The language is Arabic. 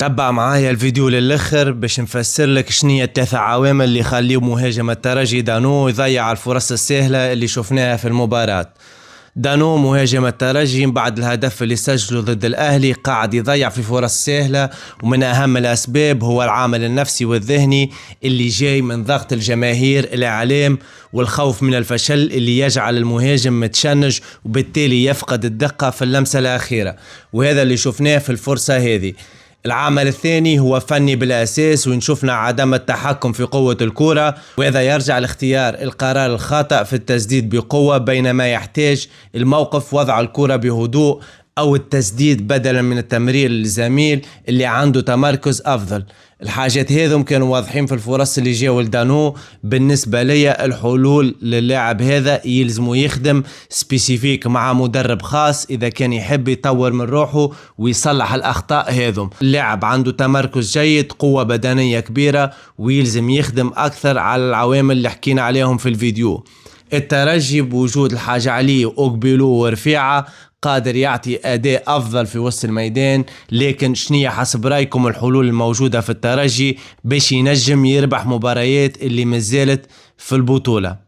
تبع معايا الفيديو للآخر باش نفسر لك شنية الثلاث عوامل اللي يخليو مهاجم الترجي دانو يضيع الفرص السهلة اللي شفناها في المباراة. دانو مهاجم الترجي بعد الهدف اللي سجله ضد الأهلي قاعد يضيع في فرص سهلة، ومن أهم الأسباب هو العامل النفسي والذهني اللي جاي من ضغط الجماهير، الإعلام والخوف من الفشل اللي يجعل المهاجم متشنج وبالتالي يفقد الدقة في اللمسة الأخيرة، وهذا اللي شفناه في الفرصة هذه. العامل الثاني هو فني بالأساس، ونشوفنا عدم التحكم في قوة الكرة، وهذا يرجع لاختيار القرار الخاطئ في التسديد بقوة بينما يحتاج الموقف وضع الكرة بهدوء أو التسديد بدلا من التمرير للزميل اللي عنده تمركز أفضل. الحاجات هذم كانوا واضحين في الفرص اللي جاوا لدانو. بالنسبة لي الحلول للاعب هذا يلزمو يخدم سبيسيفيك مع مدرب خاص إذا كان يحب يطور من روحه ويصلح الأخطاء هذم. اللاعب عنده تمركز جيد، قوة بدنية كبيرة، ويلزم يخدم أكثر على العوامل اللي حكينا عليهم في الفيديو. الترجي بوجود الحاجة عليه وأقبلو ورفيعة قادر يعطي أداء أفضل في وسط الميدان، لكن شنية حسب رأيكم الحلول الموجودة في الترجي باش ينجم يربح مباريات اللي مازالت في البطولة؟